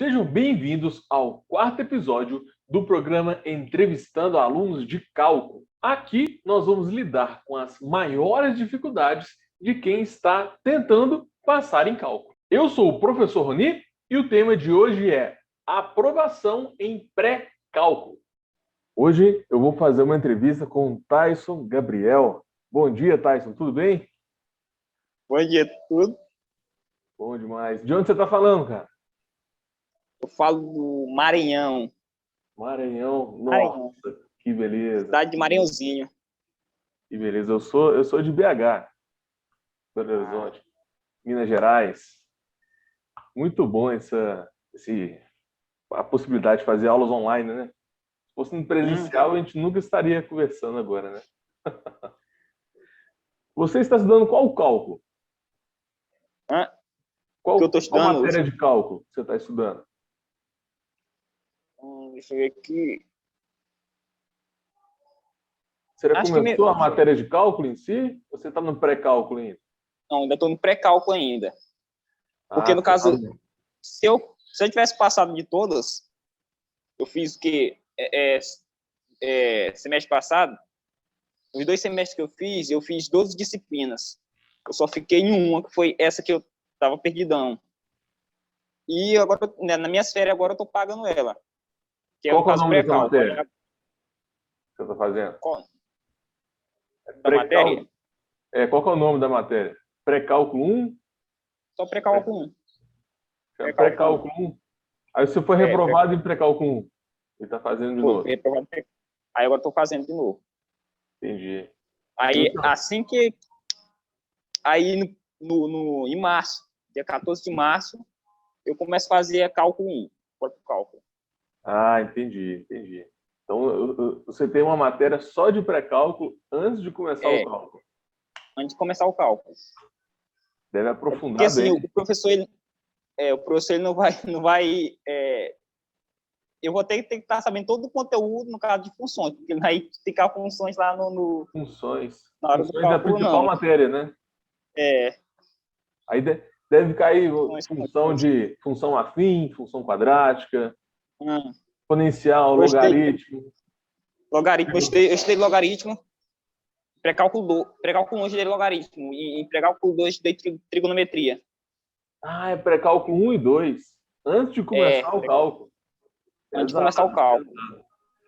Sejam bem-vindos ao quarto episódio do programa Entrevistando Alunos de Cálculo. Aqui nós vamos lidar com as maiores dificuldades de quem está tentando passar em cálculo. Eu sou o professor Roni e o tema de hoje é aprovação em pré-cálculo. Hoje eu vou fazer uma entrevista com o Tyson Gabriel. Bom dia, Tyson, tudo bem? Bom dia, tudo? Bom demais. De onde você está falando, cara? Eu falo do Maranhão. Maranhão, nossa, Maranhão. que beleza. Cidade de Maranhãozinho. Que beleza. Eu sou de BH, Belo Horizonte, Minas Gerais. Muito bom a possibilidade de fazer aulas online, né? Se fosse no presencial, a gente nunca estaria conversando agora, né? Você está estudando qual cálculo? Qual que eu estou estudando? Qual matéria de cálculo que você está estudando? Deixa eu ver aqui. Você já começou a matéria de cálculo em si? Ou você está no pré-cálculo ainda? Não, ainda estou no pré-cálculo ainda. Porque, no caso, se eu tivesse passado de todas, eu fiz o que? Semestre passado, os 2 semestres que eu fiz 12 disciplinas. Eu só fiquei em uma, que foi essa que eu estava perdidão. E agora, na minhas férias, agora eu estou pagando ela. Que Qual é o nome dessa pré-cálculo. matéria que você está fazendo? Qual? Da matéria? Qual que é o nome da matéria? Pré-cálculo 1? Só pré-cálculo 1. Pré-cálculo 1. Aí você foi reprovado em pré-cálculo 1. Ele está fazendo de novo. Reprovado. Aí agora estou fazendo de novo. Entendi. Aí, assim que... Aí, em março, dia 14 de março, eu começo a fazer cálculo 1, próprio cálculo. Ah, entendi. Então, você tem uma matéria só de pré-cálculo antes de começar o cálculo. Antes de começar o cálculo. Deve aprofundar porque, assim, bem. o professor ele não vai eu vou ter que estar sabendo todo o conteúdo no caso de funções, porque ele vai ficar funções lá no Funções. Na hora Funções do cálculo, é a principal não. matéria, né? Aí deve cair função afim, função quadrática, exponencial, logaritmo. Logaritmo. Eu estudei logaritmo. Pré-cálculo 1 eu estudei logaritmo. E em pré-cálculo 2 eu estudei trigonometria. Ah, é pré-cálculo 1 e 2. Antes de começar o cálculo. Antes de começar o cálculo.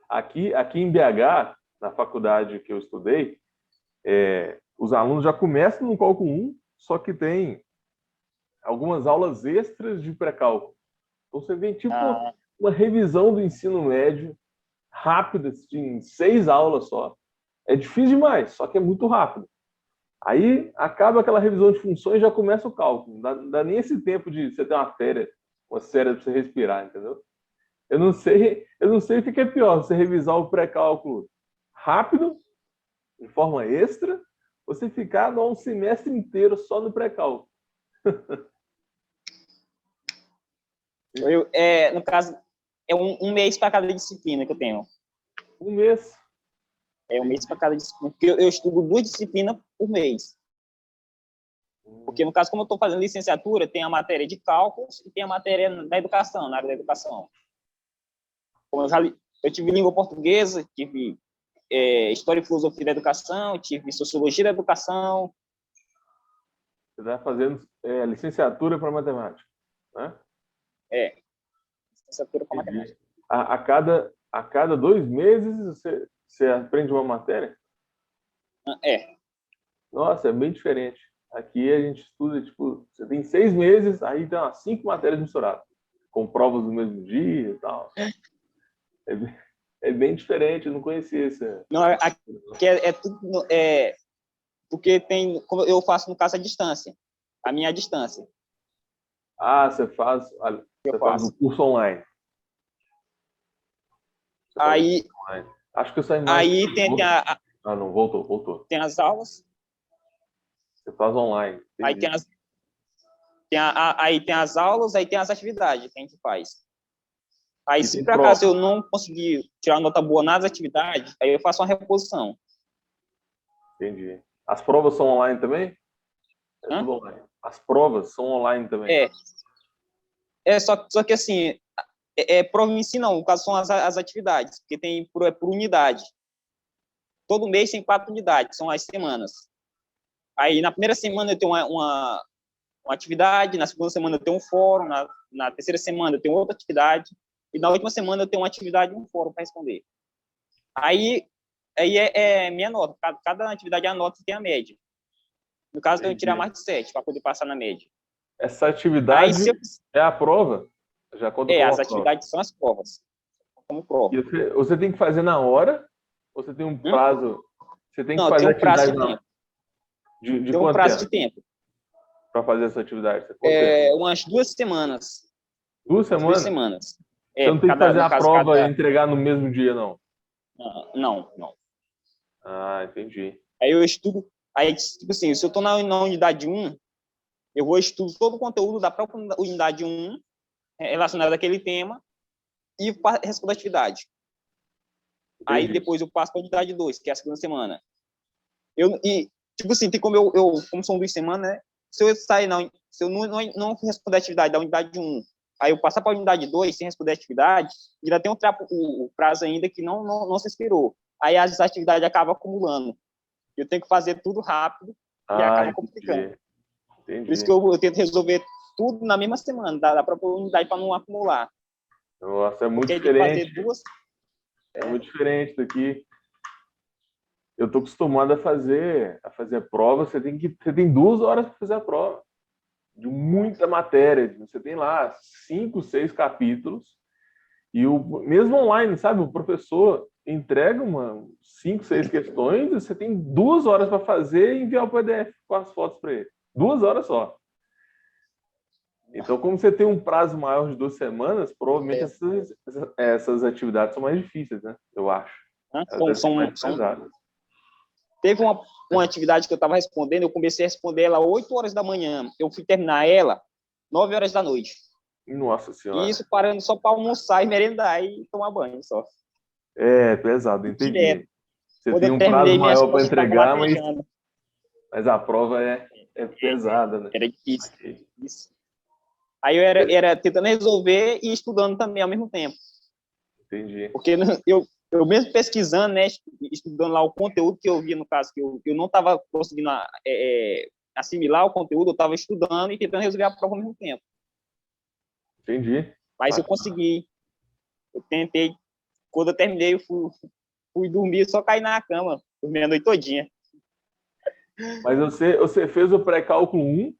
Aqui em BH, na faculdade que eu estudei, os alunos já começam no cálculo 1, só que tem algumas aulas extras de pré-cálculo. Então você vem tipo uma revisão do ensino médio rápida, em 6 aulas só. É difícil demais, só que é muito rápido. Aí acaba aquela revisão de funções e já começa o cálculo. Não dá nem esse tempo de você ter uma férias para você respirar, entendeu? Eu não sei o que é pior, você revisar o pré-cálculo rápido, de forma extra, ou você ficar um semestre inteiro só no pré-cálculo. No caso, é um mês para cada disciplina que eu tenho. Um mês? É um mês para cada disciplina, porque eu estudo 2 disciplinas por mês. Porque, no caso, como eu estou fazendo licenciatura, tem a matéria de cálculos e tem a matéria da educação, na área da educação. Como eu tive língua portuguesa, tive história e filosofia da educação, tive sociologia da educação. Você está fazendo licenciatura para matemática, né? Licenciatura para matemática. A cada 2 meses você aprende uma matéria? Nossa, é bem diferente. Aqui a gente estuda, você tem 6 meses, aí tem umas 5 matérias misturadas, com provas no mesmo dia e tal. É bem diferente, eu não conhecia isso. Não, aqui é tudo... porque como eu faço, no caso, a distância. A minha distância. Ah, você faz o curso online. Aí... Acho que essa imagem... Aí tem não, voltou. Tem as aulas. Você faz online. Entendi. Aí tem as aulas, aí tem as atividades que a gente faz. Aí, se por prova. acaso eu não conseguir tirar nota boa nas atividades, aí eu faço uma reposição. Entendi. As provas são online também? Tudo online. As provas são online também? Só que assim, Prova em si, não. No caso, são as atividades, porque tem por unidade. Todo mês tem 4 unidades, são as semanas. Aí, na primeira semana, eu tenho uma atividade, na segunda semana, eu tenho um fórum, na terceira semana, eu tenho outra atividade, e na última semana, eu tenho uma atividade e um fórum para responder. Aí minha nota. Cada atividade é a nota que tem a média. No caso, eu tenho que tirar mais de 7 para poder passar na média. Essa atividade é a prova? Já conta como as a atividades prova. são as provas. Como prova. E você tem que fazer na hora? Ou você tem um prazo? Você tem que Não, fazer tem um prazo atividade de tempo. de Tem um quanto prazo tempo de tempo. para fazer essa atividade? Quanto tempo? Umas 2 semanas. 2 2 semanas? semanas. Você não tem que fazer No a caso, prova e entregar no mesmo dia, não? Não. Ah, entendi. Aí eu estudo. Aí, tipo assim, se eu estou na unidade 1, eu vou estudar todo o conteúdo da própria unidade 1 relacionado àquele tema e respondo a atividade. Entendi. Aí depois eu passo para a unidade 2, que é a segunda semana. Tipo assim, tem como como são 2 semanas, né? Se eu não responder a atividade da unidade 1, aí eu passar para a unidade 2 sem responder a atividade, ainda tem o prazo ainda que não se expirou. Aí as atividades acabam acumulando. Eu tenho que fazer tudo rápido e acaba complicando. Entendi. Por isso que eu tento resolver tudo na mesma semana, da própria unidade, para não acumular. Nossa, é muito Porque diferente. Fazer 2... É muito diferente daqui. Eu estou acostumado a fazer a prova. Você tem 2 horas para fazer a prova de muita matéria. Você tem lá 5, 6 capítulos e mesmo online, sabe? O professor entrega 5, 6 questões e você tem 2 horas para fazer e enviar o PDF com as fotos para ele. 2 horas só. Então, como você tem um prazo maior de 2 semanas, provavelmente essas atividades são mais difíceis, né? Eu acho. Teve uma atividade que eu estava respondendo, eu comecei a responder ela às 8 horas da manhã. Eu fui terminar ela 9 horas da noite. Nossa Senhora. E isso parando só para almoçar e merendar e tomar banho só. É, pesado, entendi. Direto. Você Quando tem eu um terminei, prazo minhas maior para costas estavam entregar, latejando. mas a prova é pesada, né? Era difícil. Isso. Aí eu era tentando resolver e estudando também ao mesmo tempo. Entendi. Porque eu mesmo pesquisando, né, estudando lá o conteúdo que eu via, no caso, que eu não estava conseguindo assimilar o conteúdo, eu estava estudando e tentando resolver a prova ao mesmo tempo. Entendi. Mas eu consegui. Eu tentei. Quando eu terminei, eu fui dormir, só caí na cama, dormi a noite todinha. Mas você fez o pré-cálculo 1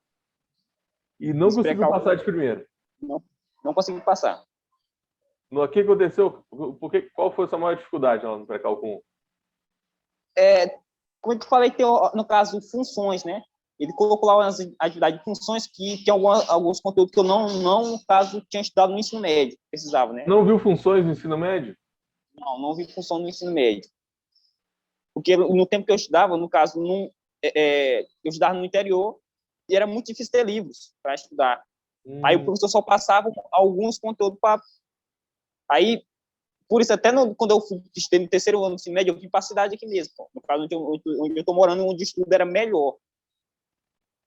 e não conseguiu passar de primeiro? Não consegui passar. O que aconteceu? Qual foi a sua maior dificuldade lá no pré-cálculo 1? Como eu falei, tem, no caso, funções, né? Ele colocou lá umas atividades de funções que tem alguns conteúdos que eu no caso, tinha estudado no ensino médio, precisava, né? Não viu funções no ensino médio? Não vi função no ensino médio. Porque no tempo que eu estudava, no caso, eu estudava no interior e era muito difícil ter livros para estudar. Aí o professor só passava alguns conteúdos para... Aí, por isso, até quando eu estudei no terceiro ano do ensino médio, eu vim para a cidade aqui mesmo. No caso, onde eu estou morando, onde o estudo era melhor. O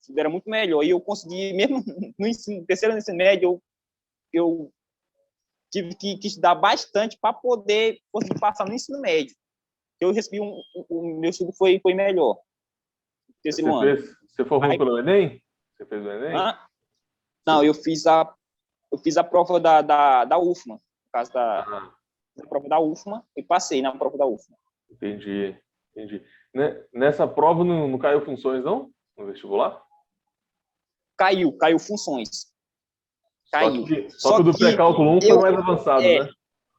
estudo era muito melhor. E eu consegui, mesmo no terceiro ano do ensino médio, eu tive que estudar bastante para poder conseguir passar no ensino médio. Eu recebi o meu estudo foi melhor. Terceiro ano. Você formou pelo Enem? Você fez o Enem? Não, eu fiz a prova da UFMA, no caso da prova da UFMA, e passei na prova da UFMA. Entendi. Nessa prova não caiu funções, não? No vestibular? Caiu funções. Caiu. Só que o do pré-cálculo 1 foi mais avançado, né?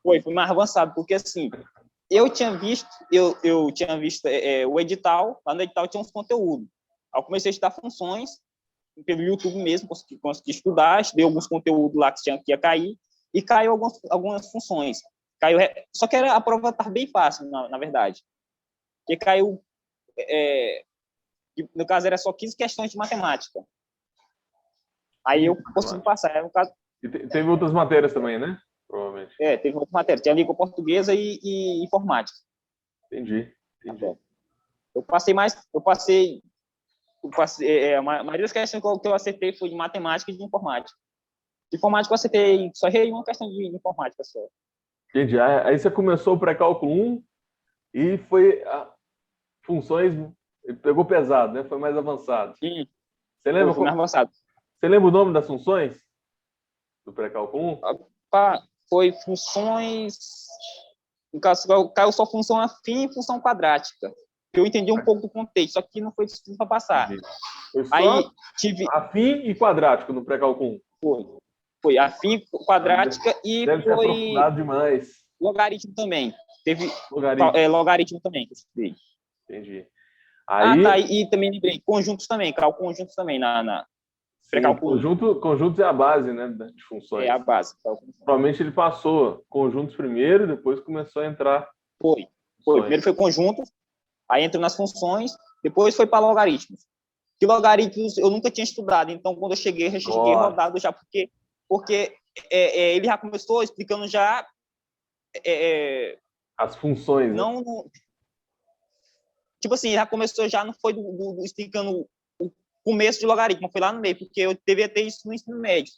Foi mais avançado, porque assim, eu tinha visto o edital, lá no edital tinha uns conteúdos. Aí eu comecei a estudar funções, pelo YouTube mesmo, consegui estudar, estudei alguns conteúdos lá que ia cair, e caiu algumas funções. Só que a prova estava bem fácil, na verdade. Porque caiu, no caso, era só 15 questões de matemática. Aí eu consegui passar. No caso, e teve outras matérias também, né? Provavelmente. Teve outras matérias. Tinha língua portuguesa e informática. Entendi. Eu passei, a maioria das questões que eu acertei foi de matemática e de informática. De informática eu acertei, só errei uma questão de informática só. Entendi. Aí você começou o pré-cálculo 1 e foi funções, pegou pesado, né? Foi mais avançado. Sim, Você lembra, foi mais avançado. você lembra o nome das funções do pré-cálculo 1? Foi funções... No caso, caiu só função afim e função quadrática. Eu entendi um pouco do contexto, só que não foi difícil para passar. Foi só Aí tive... afim e quadrático no pré-cálculo 1. Foi afim, quadrática e deve ter foi aprofundado demais. logaritmo também. Teve Logaritmo também que eu estudei. Entendi. Aí, tá. E também lembrei, conjuntos também, cálculo conjuntos também na pré-cálculo. Conjuntos é a base, né, de funções. É a base. Provavelmente ele passou conjuntos primeiro, depois começou a entrar. Foi. Primeiro foi conjuntos, aí entrou nas funções, depois foi para logaritmos. Que logaritmos eu nunca tinha estudado, então quando eu cheguei, já cheguei rodado já, porque ele já começou explicando já as funções. Não, né? Tipo assim, já começou, já não foi explicando o começo de logaritmo, foi lá no meio, porque eu devia ter isso no ensino médio.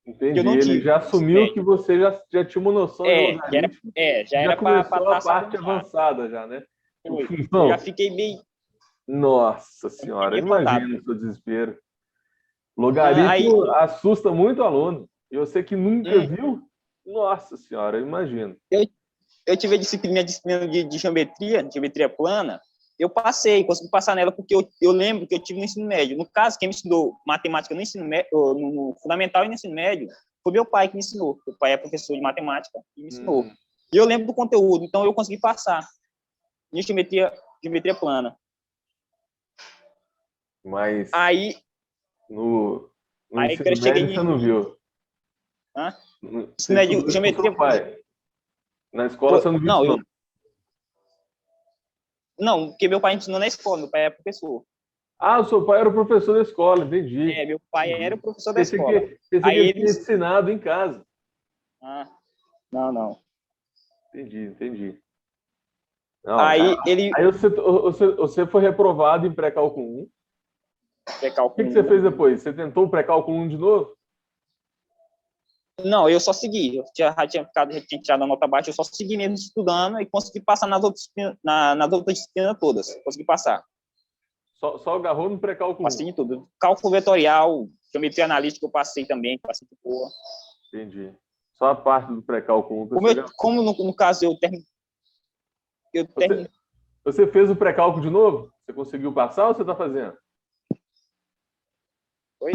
Entendi, ele já assumiu que você já tinha uma noção de logaritmo. Já era para a parte avançada já, né? Eu já fiquei bem... Nossa senhora, imagina o seu desespero. Logaritmo assusta muito o aluno. E você que nunca viu, nossa senhora, imagino. Eu tive a disciplina de geometria plana, eu consegui passar nela, porque eu lembro que eu tive no ensino médio. No caso, quem me ensinou matemática no ensino médio, no fundamental e no ensino médio, foi meu pai que me ensinou. Meu pai é professor de matemática e me ensinou. E eu lembro do conteúdo, então eu consegui passar em geometria plana. Mas aí no aí ensino médio você não viu? Hã? Ensino médio, geometria plana. Na escola você não viu? Não, porque meu pai ensinou na escola, meu pai é professor. O seu pai era o professor da escola, entendi. Meu pai era o professor da escola. Pensei que ele tinha ensinado em casa. Não. Entendi. Não, aí você foi reprovado em pré-cálculo 1. O que você fez depois? Você tentou o pré-cálculo 1 de novo? Não, eu só segui. Eu já tinha tirado a nota baixa, eu só segui mesmo estudando e consegui passar nas outras disciplinas todas. Consegui passar. Só agarrou no pré-cálculo 1? Passei em tudo. Cálculo vetorial, geometria analítica eu passei também, passei de boa. Entendi. Só a parte do pré-cálculo 1. Como no caso eu terminei. Você fez o pré-cálculo de novo? Você conseguiu passar ou você está fazendo? Oi?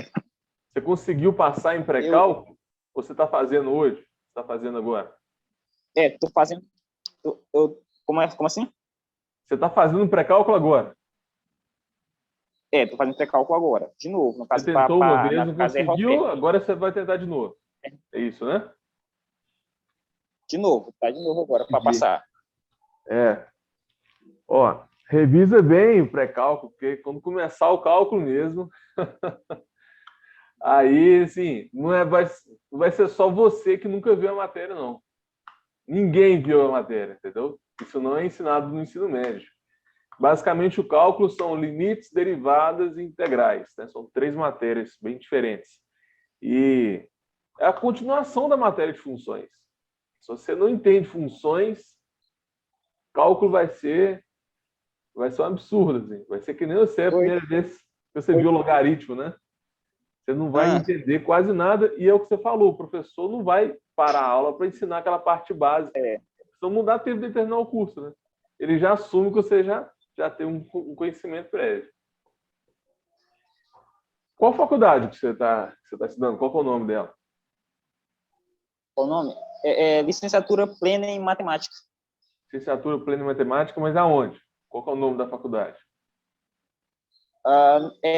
Você conseguiu passar em pré-cálculo? Ou você está fazendo hoje? Você está fazendo agora? Estou fazendo. Como assim? Você está fazendo pré-cálculo agora? Estou fazendo pré-cálculo agora. De novo. No caso, você tentou uma vez, não conseguiu, agora você vai tentar de novo. É isso, né? De novo. Tá de novo agora para passar. Revisa bem o pré-cálculo, porque quando começar o cálculo mesmo... Aí, assim, não vai ser só você que nunca viu a matéria, não. Ninguém viu a matéria, entendeu? Isso não é ensinado no ensino médio. Basicamente, o cálculo são limites, derivadas e integrais, né? São 3 matérias bem diferentes. E é a continuação da matéria de funções. Se você não entende funções, cálculo vai ser um absurdo. Assim. Vai ser que nem você, a primeira vez que você viu o logaritmo, né? Você não vai entender quase nada, e é o que você falou, o professor não vai parar a aula para ensinar aquela parte básica. Então não dá tempo de terminar o curso, né? Ele já assume que você já tem um conhecimento prévio. Qual faculdade que você está estudando? Qual é o nome dela? Qual o nome? Licenciatura plena em matemática. Licenciatura plena em matemática, mas aonde? Qual é o nome da faculdade?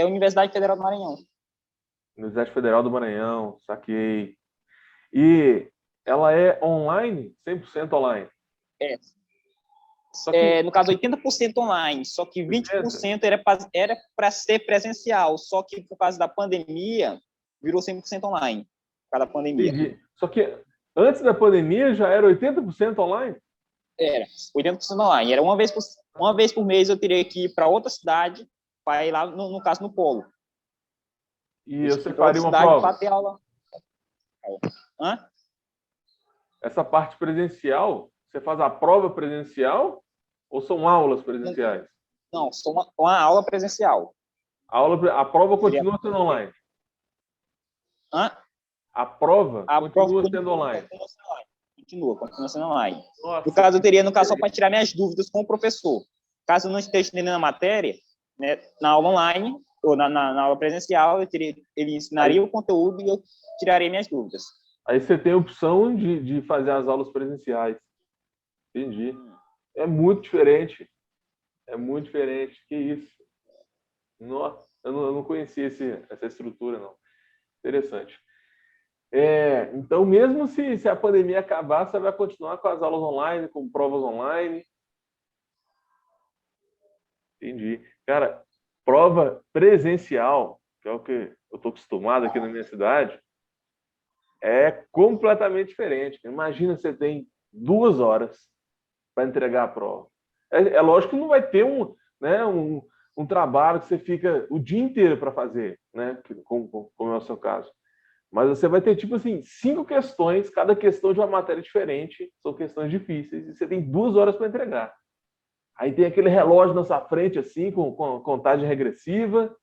Universidade Federal do Maranhão. Universidade Federal do Maranhão, saquei. E ela é online? 100% online? No caso, 80% online, só que 20% era para ser presencial, só que por causa da pandemia, virou 100% online, por causa da pandemia. Entendi. Só que antes da pandemia já era 80% online? Era, 80% online. Era uma vez por mês eu teria que ir para outra cidade, para ir lá, no caso, no polo. E você faria uma prova? Ter aula. Hã? Essa parte presencial, você faz a prova presencial ou são aulas presenciais? Não, só uma aula presencial. A prova Seria... continua sendo online. Hã? A prova A continua prova sendo online. Continua sendo online. Nossa, No caso, eu teria, no caso, só para tirar minhas dúvidas com o professor. Caso eu não esteja entendendo a matéria, né, na aula online, ou na aula presencial, ele ensinaria o conteúdo e eu tiraria minhas dúvidas. Aí você tem a opção de fazer as aulas presenciais. Entendi. É muito diferente. É muito diferente. Que isso. Nossa, eu não conhecia essa estrutura, não. Interessante. Então, mesmo se a pandemia acabar, você vai continuar com as aulas online, com provas online. Entendi. Cara, prova presencial, que é o que eu estou acostumado aqui na minha cidade, é completamente diferente. Imagina, você tem 2 horas para entregar a prova. É lógico que não vai ter um trabalho que você fica o dia inteiro para fazer, né? Como é o seu caso. Mas você vai ter, tipo assim, 5 questões, cada questão de uma matéria diferente, são questões difíceis, e você tem 2 horas para entregar. Aí tem aquele relógio na sua frente, assim, com contagem regressiva,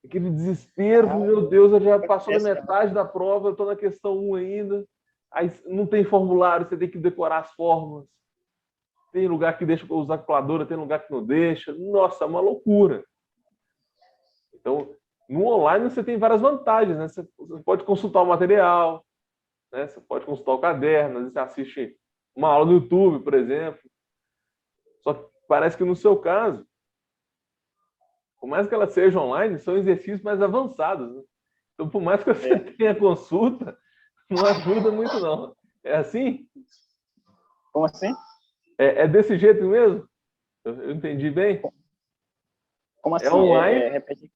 aquele desespero, meu Deus, eu já passou da metade da prova, eu estou na questão 1 ainda. Aí não tem formulário, você tem que decorar as fórmulas. Tem lugar que deixa usar calculadora, tem lugar que não deixa. Nossa, é uma loucura. Então, no online você tem várias vantagens, né? Você pode consultar o material, né? Você pode consultar o caderno, às vezes você assiste uma aula no YouTube, por exemplo. Só que parece que no seu caso, por mais que ela seja online, são exercícios mais avançados, né? Então, por mais que você tenha consulta, não ajuda muito, não. É assim? Como assim? É desse jeito mesmo? Eu entendi bem? Como É assim? online, Repete.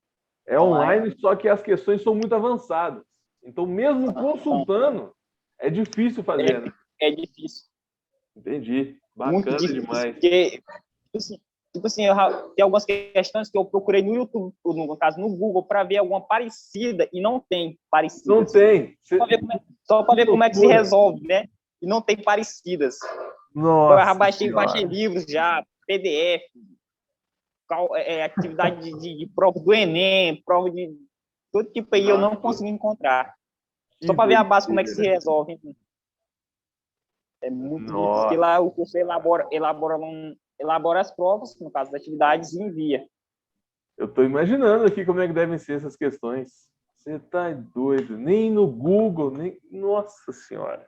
é online, só que as questões são muito avançadas. Então, mesmo consultando, é difícil fazer, né? É difícil. Entendi. Muito Bacana difícil. demais. Porque, tipo assim, tem algumas questões que eu procurei no YouTube, no caso, no Google, para ver alguma parecida, e não tem parecida. Não tem. Só para ver como é que se resolve, né? E não tem parecidas. Nossa, eu já baixei livros já, PDF, atividade de prova do Enem, prova de todo tipo aí, eu não consegui encontrar. Só para ver a base como é que se resolve. Enfim. É muito difícil, porque lá o curso elabora as provas, no caso das atividades, e envia. Eu estou imaginando aqui como é que devem ser essas questões. Você está doido. Nem no Google, nem... Nossa Senhora.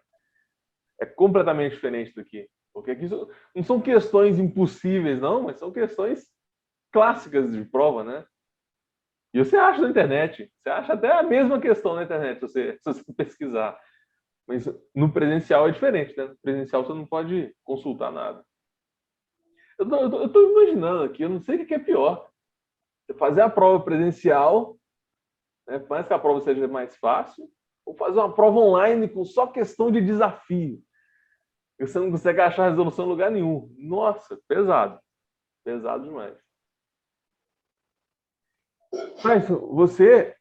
É completamente diferente daqui. Porque aqui não são questões impossíveis, não, mas são questões clássicas de prova, né? E você acha na internet. Você acha até a mesma questão na internet, se você pesquisar. Mas no presencial é diferente, né? No presencial você não pode consultar nada. Eu tô imaginando aqui, eu não sei o que é pior. Você fazer a prova presencial, né? Por mais que a prova seja mais fácil, ou fazer uma prova online com só questão de desafio. E você não consegue achar resolução em lugar nenhum. Nossa, pesado. Pesado demais. Mas você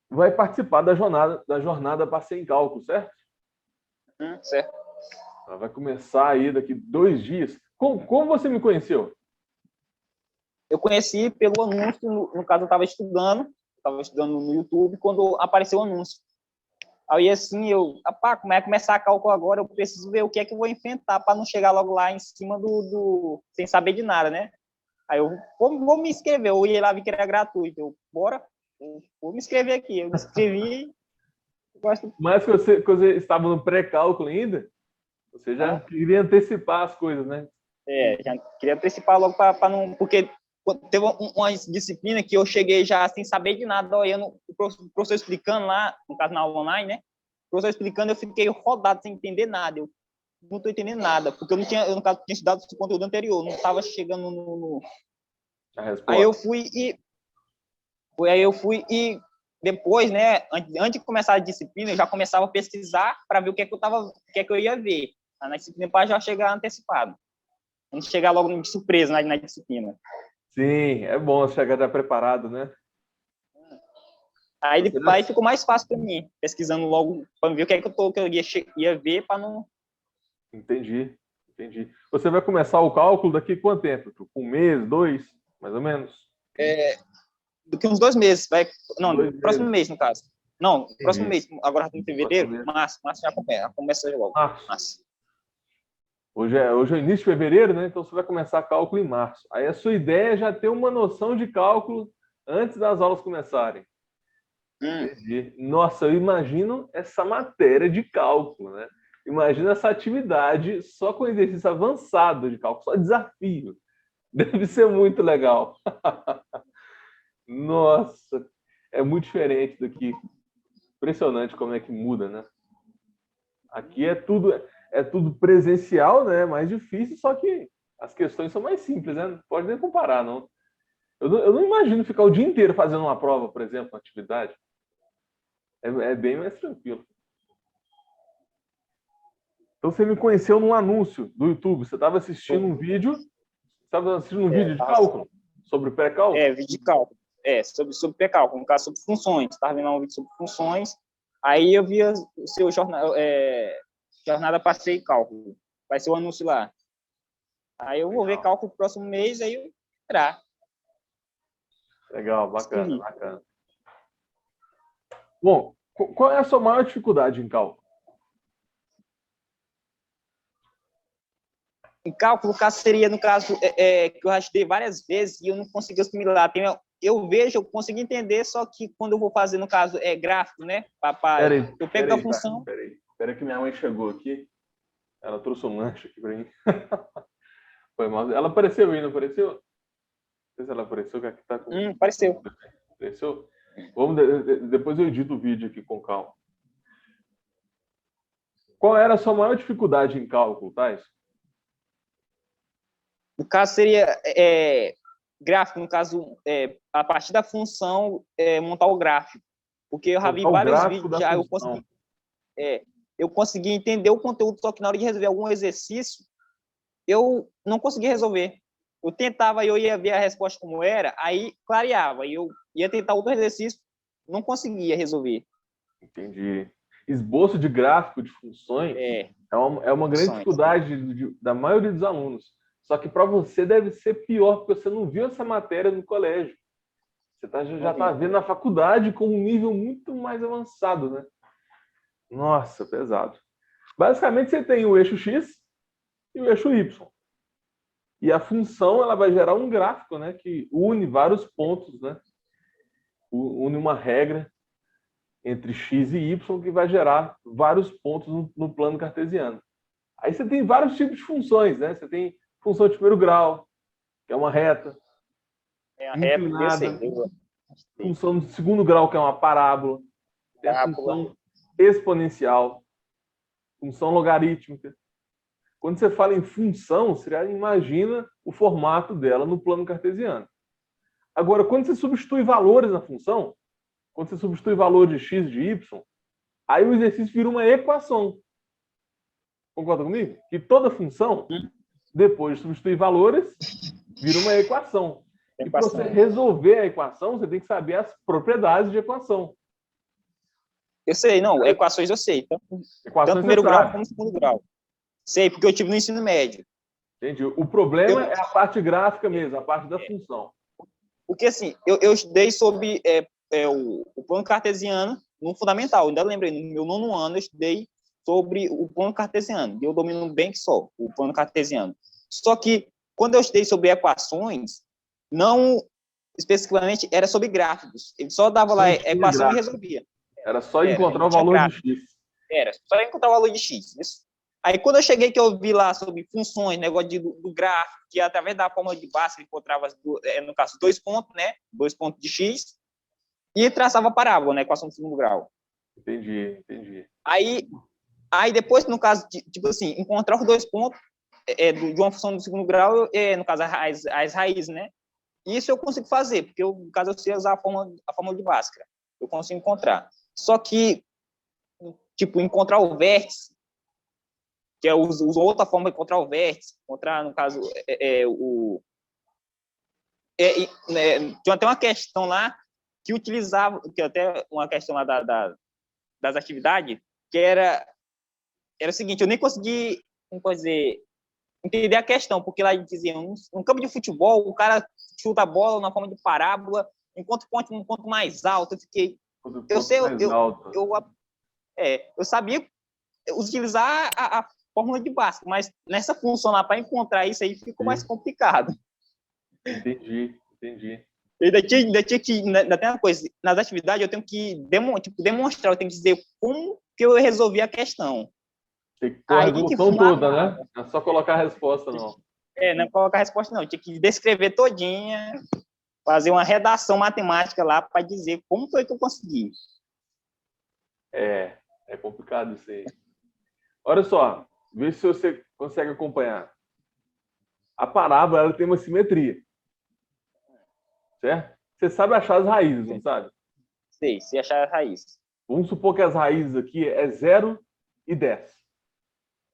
vai participar da jornada Passeio em Cálculo, certo? Certo. Ela vai começar aí daqui 2 dias. Como você me conheceu? Eu conheci pelo anúncio, no caso eu estava estudando no YouTube, quando apareceu o anúncio. Aí assim, como é que começar a cálculo agora, eu preciso ver o que é que eu vou inventar para não chegar logo lá em cima sem saber de nada, né? Aí eu vou me inscrever, eu ia lá ver que era gratuito. Bora, vou me inscrever aqui. Eu me inscrevi. Mas que você estava no pré-cálculo ainda, você já queria antecipar as coisas, né? Já queria antecipar logo para não... Porque teve uma disciplina que eu cheguei já sem saber de nada, olhando o professor explicando lá, no caso na aula online, né? O professor explicando, eu fiquei rodado sem entender nada. Eu não estou entendendo nada, porque no caso, tinha estudado o conteúdo anterior, não estava chegando no... Aí eu fui e depois, né, antes de começar a disciplina, eu já começava a pesquisar para ver o que é que eu ia ver na disciplina, para já chegar antecipado. Não chegar logo de surpresa na disciplina. Sim, é bom chegar já preparado, né? Aí ficou mais fácil para mim, pesquisando logo, para ver o que é que ia ver, para não... Entendi. Você vai começar o cálculo daqui quanto tempo? Um mês, 2, mais ou menos? Do que uns 2 meses. Não, 2 meses. próximo mês, no caso. Não, Entendi. próximo mês. Agora já em fevereiro, março já começa logo. Março. Hoje é o início de fevereiro, né? Então você vai começar cálculo em março. Aí a sua ideia é já ter uma noção de cálculo antes das aulas começarem. Entendi. Nossa, eu imagino essa matéria de cálculo, né? Imagina essa atividade só com exercício avançado de cálculo, só desafio. Deve ser muito legal. Nossa, é muito diferente daqui. Impressionante como é que muda, né? Aqui é tudo presencial, né? Mais difícil, só que as questões são mais simples, né? Não pode nem comparar, não. Eu não imagino ficar o dia inteiro fazendo uma prova, por exemplo, uma atividade. É bem mais tranquilo. Então você me conheceu num anúncio do YouTube. Você estava assistindo um vídeo. De cálculo? Sobre pré-cálculo? Vídeo de cálculo. Sobre pré-cálculo, no caso, sobre funções. Estava vendo um vídeo sobre funções. Aí eu vi o seu jornada passeio e cálculo. Vai ser o anúncio lá. Aí eu vou ver cálculo no próximo mês, aí eu entrar. Legal, bacana. Bom, qual é a sua maior dificuldade em cálculo? Em cálculo, o caso seria, no caso, que eu já estudei várias vezes e eu não consegui assimilar. Eu consegui entender, só que quando eu vou fazer, no caso, gráfico, né? Eu pego a função... Peraí que minha mãe chegou aqui. Ela trouxe um lanche aqui para mim. Foi mal. Ela apareceu aí, não apareceu? Não sei se ela apareceu, que aqui tá com... Apareceu. Apareceu? Depois eu edito o vídeo aqui com calma. Qual era a sua maior dificuldade em cálculo, Thais? No caso, seria gráfico, no caso, a partir da função, montar o gráfico. Porque eu já vi vários vídeos, já eu consegui entender o conteúdo, só que na hora de resolver algum exercício, eu não conseguia resolver. Eu tentava, eu ia ver a resposta como era, aí clareava, e eu ia tentar outro exercício, não conseguia resolver. Entendi. Esboço de gráfico de funções é uma grande dificuldade da maioria dos alunos. Só que para você deve ser pior, porque você não viu essa matéria no colégio. Você já está vendo na faculdade com um nível muito mais avançado, né? Nossa, pesado. Basicamente, você tem o eixo X e o eixo Y. E a função ela vai gerar um gráfico, né, que une vários pontos, né? Une uma regra entre X e Y que vai gerar vários pontos no plano cartesiano. Aí você tem vários tipos de funções, né? Você tem função de primeiro grau, que é uma reta. É a reta, inclinada. Função de segundo grau, que é uma parábola. Tem a função exponencial. Função logarítmica. Quando você fala em função, você já imagina o formato dela no plano cartesiano. Agora, quando você substitui valores na função, quando você substitui valor de x e de y, aí o exercício vira uma equação. Concorda comigo? Que toda função, depois de substituir valores, vira uma equação. E para você resolver a equação, você tem que saber as propriedades de equação. Eu sei, não, equações eu sei. Tanto primeiro grau como segundo grau. Sei, porque eu tive no ensino médio. Entendi. O problema é a parte gráfica mesmo, a parte da função. Porque, assim, eu estudei sobre o plano cartesiano no fundamental. Ainda lembrei, no meu 9º ano, eu estudei sobre o plano cartesiano. E eu domino bem que só o plano cartesiano. Só que, quando eu estudei sobre equações, não especificamente era sobre gráficos. Ele só dava lá a equação e resolvia. Era só encontrar o valor de x. Era só encontrar o valor de x. Isso. Aí, quando eu cheguei, que eu vi lá sobre funções, negócio do gráfico, que através da fórmula de Bhaskara encontrava, no caso, 2 pontos, né? 2 pontos de x, e traçava a parábola, né? Equação de segundo grau. Entendi. Aí depois, no caso, tipo assim, encontrar os 2 pontos de uma função do segundo grau, no caso, as raízes, né? Isso eu consigo fazer, porque no caso, eu sei usar a fórmula de Bhaskara. Eu consigo encontrar. Só que, tipo, encontrar o vértice, que é outra forma de encontrar o vértice, encontrar, no caso, tinha até uma questão lá, que utilizava, que até uma questão lá das atividades, que era o seguinte, eu nem consegui, como pode dizer, entender a questão, porque lá diziam, no campo de futebol, o cara chuta a bola na forma de parábola, enquanto ponto um ponto mais alto. Eu fiquei, eu sei, eu sabia utilizar a fórmula de Bhaskara, mas nessa função lá, para encontrar isso aí, ficou mais complicado. Entendi. Ainda tem uma coisa, nas atividades eu tenho que demonstrar, eu tenho que dizer como que eu resolvi a questão. Tem que ter a resolução toda, né? Não é só colocar a resposta, não. Não é colocar a resposta, não. Eu tinha que descrever todinha, fazer uma redação matemática lá para dizer como foi que eu consegui. É complicado isso aí. Olha só, vê se você consegue acompanhar. A parábola, ela tem uma simetria. Certo? Você sabe achar as raízes, não sabe? Sei achar as raízes. Vamos supor que as raízes aqui é 0 e 10.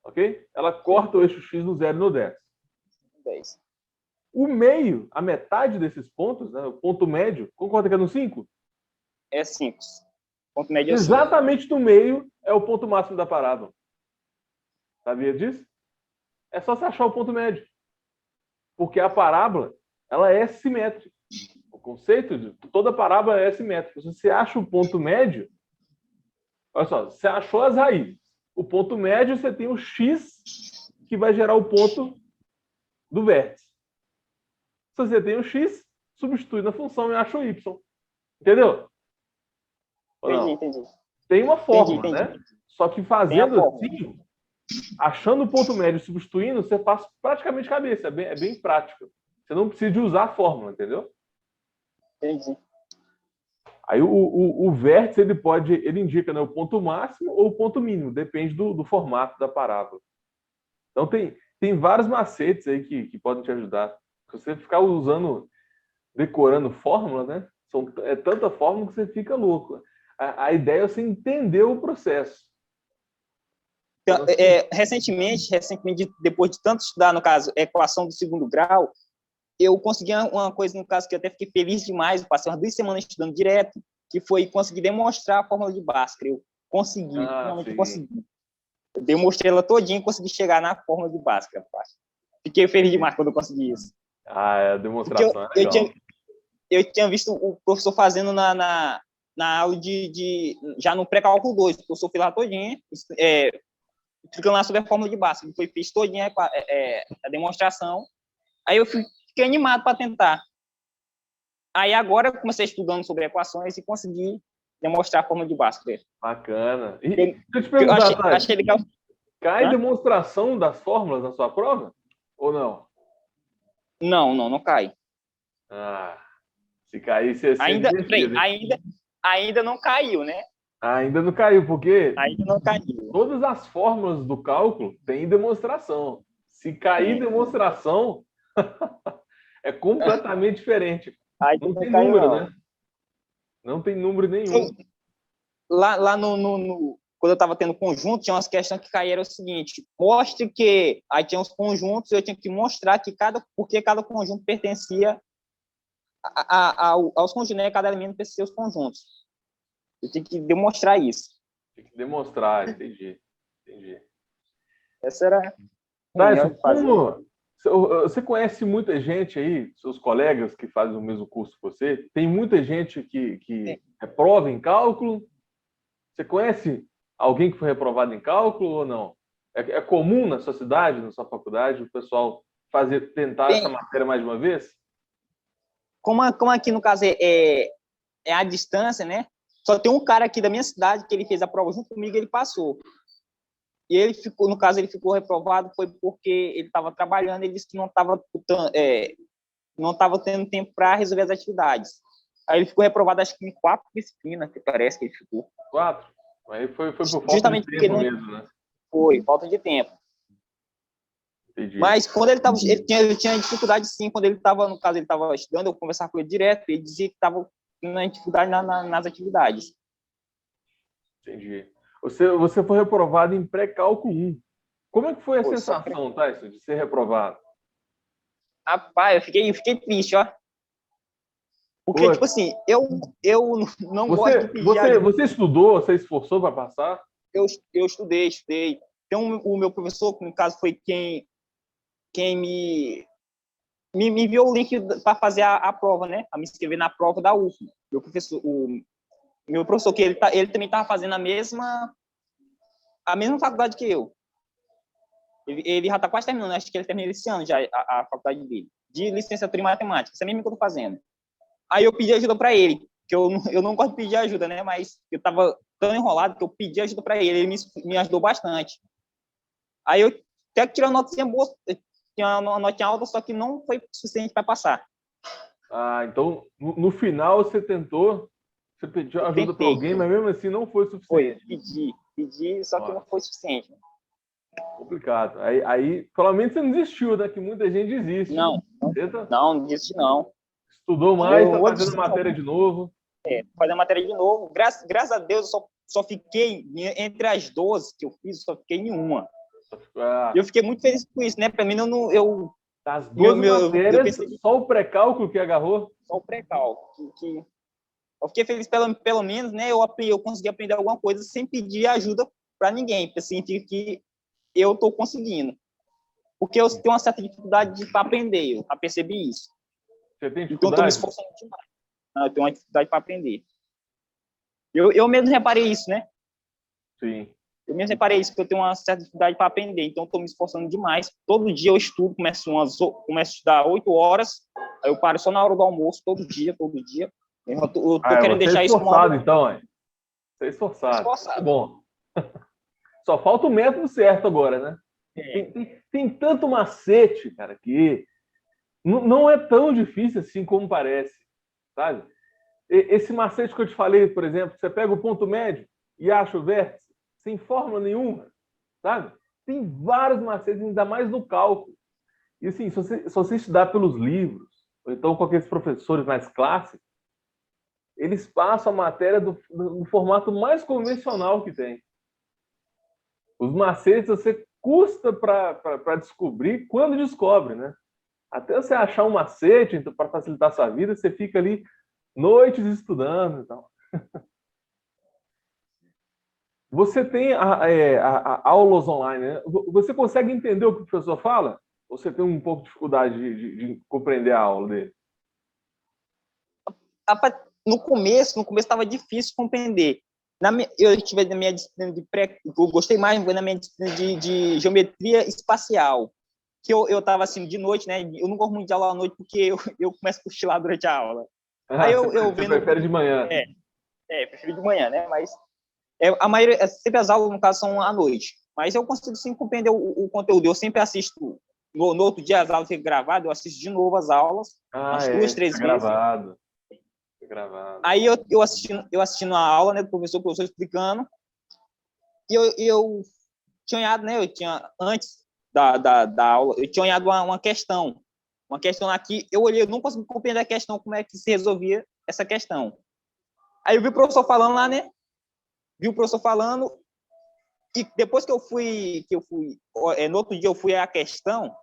Ok? Ela corta o eixo X no 0 e no 10. 10. O meio, a metade desses pontos, né, o ponto médio, concorda que é no 5? É 5. Ponto médio é 5. Exatamente no meio é o ponto máximo da parábola. Sabia disso? É só você achar o ponto médio. Porque a parábola, ela é simétrica. O conceito de toda parábola é simétrica. Se você acha o ponto médio, olha só, você achou as raízes. O ponto médio, você tem o x que vai gerar o ponto do vértice. Se você tem o x, substitui na função e acha o y. Entendeu? Entendi. Tem uma fórmula, né? Só que fazendo assim, achando o ponto médio e substituindo, você faz praticamente cabeça. É bem prático. Você não precisa de usar a fórmula, entendeu? Entendi. Aí o vértice, ele indica, né, o ponto máximo ou o ponto mínimo, depende do formato da parábola. Então tem vários macetes aí que podem te ajudar. Se você ficar decorando fórmula, né? É tanta fórmula que você fica louco. A ideia é você entender o processo. Então, recentemente, depois de tanto estudar, no caso, equação do segundo grau, eu consegui uma coisa, no caso, que eu até fiquei feliz demais, eu passei umas 2 semanas estudando direto, que foi conseguir demonstrar a fórmula de Bhaskara. Eu consegui, finalmente consegui. Eu demonstrei ela todinha e consegui chegar na fórmula de Bhaskara. Fiquei feliz demais quando eu consegui isso. A demonstração é legal. Eu tinha visto o professor fazendo na aula já no pré-cálculo 2, o professor fez lá todinha, explicando lá sobre a fórmula de Bhaskara. Ele fez todinha a demonstração. Aí eu fiquei animado para tentar. Aí agora eu comecei estudando sobre equações e consegui demonstrar a fórmula de Bhaskara. Bacana. E deixa eu te perguntar, achei legal. Cai demonstração das fórmulas na sua prova? Ou não? Não cai. Se cair, você ainda não caiu, né? Ainda não caiu, porque ainda não caiu. Todas as fórmulas do cálculo têm demonstração. Se cair demonstração, é completamente diferente. Não tem número, né? Não tem número nenhum. Lá quando eu estava tendo conjunto, tinha umas questões que caíram o seguinte: mostre que. Aí tinha uns conjuntos, eu tinha que mostrar porque cada conjunto pertencia aos conjuntos, né? Cada elemento pertencia aos conjuntos. Eu tinha que demonstrar isso. Tem que demonstrar, entendi. Essa era. Você conhece muita gente aí, seus colegas que fazem o mesmo curso que você? Tem muita gente que reprova em cálculo? Você conhece alguém que foi reprovado em cálculo ou não? É comum na sua cidade, na sua faculdade, o pessoal tentar essa matéria mais de uma vez? Como aqui, no caso, é a distância, né? Só tem um cara aqui da minha cidade que ele fez a prova junto comigo e ele passou. E ele ficou, no caso, ele ficou reprovado foi porque ele estava trabalhando, ele disse que não estava tendo tempo para resolver as atividades. Aí ele ficou reprovado, acho que em 4 disciplinas, que parece que ele ficou. 4? Aí foi por falta justamente de tempo mesmo, né? Foi, falta de tempo. Entendi. Mas quando ele tinha dificuldade, sim. Quando ele estava, no caso, ele estava estudando, eu conversava com ele direto, ele dizia que estava na dificuldade nas atividades. Entendi. Você foi reprovado em pré-cálculo 1. Como é que foi a sensação, Tyson, de ser reprovado? Rapaz, eu fiquei triste, ó. Porque, tipo assim, eu não gosto de pedir ajuda. Você estudou, você esforçou para passar? Eu estudei. Então, o meu professor, que no caso foi quem me enviou o link para fazer a prova, né? A me inscrever na prova da UFM. Meu professor, que ele também estava fazendo a mesma faculdade que eu. Ele já está quase terminando, acho que ele termina esse ano já a faculdade dele, de licenciatura em matemática, isso é mesmo que eu estou fazendo. Aí eu pedi ajuda para ele, que eu não gosto de pedir ajuda, né? Mas eu estava tão enrolado que eu pedi ajuda para ele, ele me ajudou bastante. Aí eu até que tirei uma notinha boa, tinha uma notinha alta, só que não foi suficiente para passar. Ah, então no final você pediu ajuda para alguém, mas mesmo assim não foi suficiente. Pedi, só que não foi suficiente. Complicado. Aí, pelo menos você não desistiu, né? Que muita gente desiste. Não desisti não. Estudou mais, está fazendo matéria de novo. Fazer a matéria de novo. Graças a Deus, eu só fiquei, entre as 12 que eu fiz, só fiquei em uma. Eu fiquei muito feliz com isso, né? Para mim, das 12 matérias, só o pré-cálculo que agarrou? Só o pré-cálculo. Eu fiquei feliz, pelo menos, né? Eu consegui aprender alguma coisa sem pedir ajuda para ninguém, para sentir que eu estou conseguindo. Porque eu tenho uma certa dificuldade para aprender, eu já percebi isso. Você tem dificuldade? Então, eu estou me esforçando demais. Eu tenho uma dificuldade para aprender. Eu mesmo reparei isso, né? Sim. Eu mesmo reparei isso, porque eu tenho uma certa dificuldade para aprender. Então, estou me esforçando demais. Todo dia eu estudo, começo a estudar 8 horas, aí eu paro só na hora do almoço, todo dia. Eu tô querendo deixar isso... Você é esforçado, então, hein? Você é esforçado. Tá bom. Só falta o método certo agora, né? Tem tanto macete, cara, que não é tão difícil assim como parece, sabe? Esse macete que eu te falei, por exemplo, você pega o ponto médio e acha o vértice, sem fórmula nenhuma, sabe? Tem vários macetes, ainda mais no cálculo. E assim, se você estudar pelos livros, ou então com aqueles professores mais clássicos, eles passam a matéria do formato mais convencional que tem. Os macetes você custa para descobrir quando descobre, né? Até você achar um macete para facilitar a sua vida, você fica ali noites estudando e tal. Você tem aulas online, né? Você consegue entender o que o professor fala? Ou você tem um pouco de dificuldade de compreender a aula dele? No começo estava difícil compreender. Eu tive na minha disciplina eu gostei mais na minha disciplina de geometria espacial, que eu estava assim de noite, né? Eu não gosto muito de aula à noite porque eu começo a cochilar durante a aula. Aí você prefere de manhã? Prefiro de manhã, né? Mas a maioria, sempre as aulas no caso são à noite. Mas eu consigo sim compreender o conteúdo. Eu sempre assisto no outro dia as aulas ficam gravadas, eu assisto de novo as aulas, umas 2, 3 vezes. Gravado. Aí eu assistindo a aula, né, do professor explicando, e eu tinha olhado, né, antes da aula, eu tinha olhado uma questão aqui, eu olhei, eu não consegui compreender a questão, como é que se resolvia essa questão. Aí eu vi o professor falando lá, né, e depois que eu fui no outro dia eu fui à questão,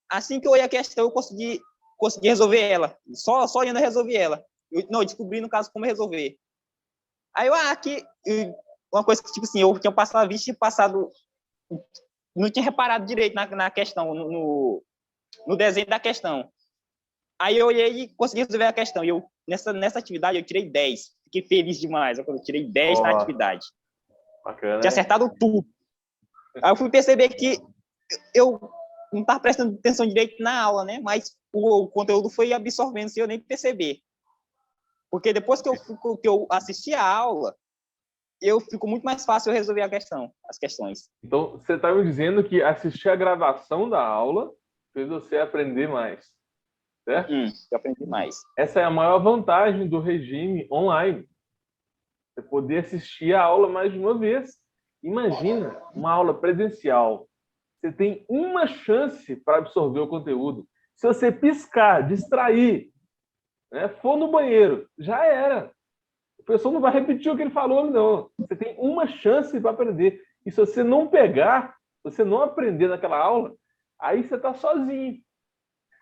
assim que eu olhei a questão, eu consegui resolver ela, só indo resolver ela. Eu descobri, no caso, como resolver. Aí aqui, uma coisa que, tipo assim, eu tinha passado a vista e não tinha reparado direito na questão, no desenho da questão. Aí eu olhei e consegui resolver a questão. E nessa atividade, eu tirei 10. Fiquei feliz demais quando eu tirei 10 na atividade. Bacana. Tinha acertado tudo. Aí eu fui perceber que eu não estava prestando atenção direito na aula, né? Mas o conteúdo foi absorvendo sem eu nem perceber. Porque depois que eu assisti a aula, fico muito mais fácil eu resolver as questões. Então, você está me dizendo que assistir a gravação da aula fez você aprender mais, certo? Eu aprendi mais. Essa é a maior vantagem do regime online. Você poder assistir a aula mais de uma vez. Imagina uma aula presencial. Você tem uma chance para absorver o conteúdo. Se você piscar, distrair, né, for no banheiro, já era. O professor não vai repetir o que ele falou, não. Você tem uma chance para aprender. E se você não pegar, se você não aprender naquela aula, aí você está sozinho.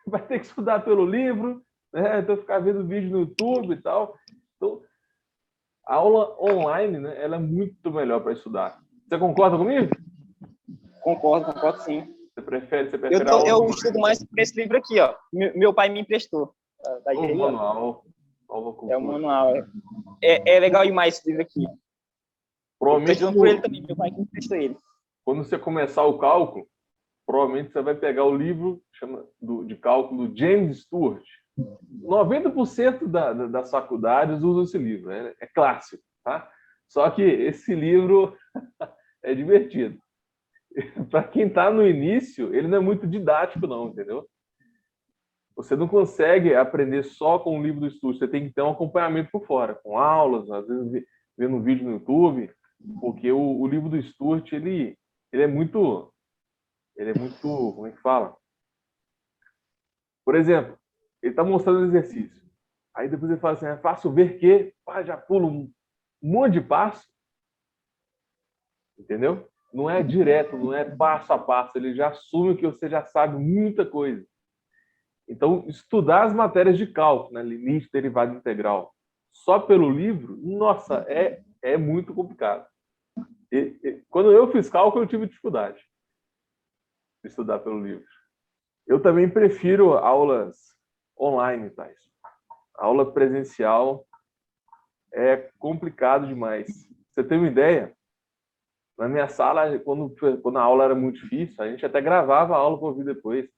Vai ter que estudar pelo livro, né? Então, ficar vendo vídeo no YouTube e tal. Então, a aula online, né, ela é muito melhor para estudar. Você concorda comigo? Concordo sim. Você prefere a aula Eu online? estudo mais por esse livro aqui, ó. Meu pai me emprestou. Tá O aí, ó. manual, Nova É o Cultura. manual. É legal demais esse livro aqui. Eu tô Provavelmente, estudando por ele também, meu pai que me emprestou ele. quando você começar o cálculo, provavelmente você vai pegar o livro de cálculo do James Stewart. 90% das faculdades usam esse livro, é clássico, tá? Só que esse livro é divertido. Para quem está no início, ele não é muito didático, não, entendeu? Você não consegue aprender só com o livro do estudo, você tem que ter um acompanhamento por fora, com aulas, às vezes vendo um vídeo no YouTube, porque o livro do Stewart, ele é muito, como é que fala? Por exemplo, ele está mostrando o exercício. Aí depois ele fala assim, é fácil ver que, já pula um monte de passo, entendeu? Não é direto, não é passo a passo, ele já assume que você já sabe muita coisa. Então, estudar as matérias de cálculo, né, limite, derivada integral, só pelo livro, nossa, é muito complicado. Quando eu fiz cálculo, eu tive dificuldade de estudar pelo livro. Eu também prefiro aulas online, Thais. Aula presencial é complicado demais. Você tem uma ideia? Na minha sala, quando a aula era muito difícil, a gente até gravava a aula para ouvir depois.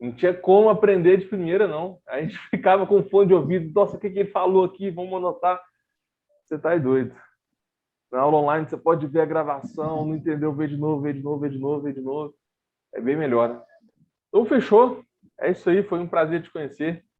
Não tinha como aprender de primeira, não. A gente ficava com fone de ouvido. Nossa, o que ele falou aqui? Vamos anotar. Você tá aí doido. Na aula online, você pode ver a gravação, não entendeu, ver de novo, ver de novo, ver de novo, ver de novo. É bem melhor. Então, fechou. É isso aí. Foi um prazer te conhecer.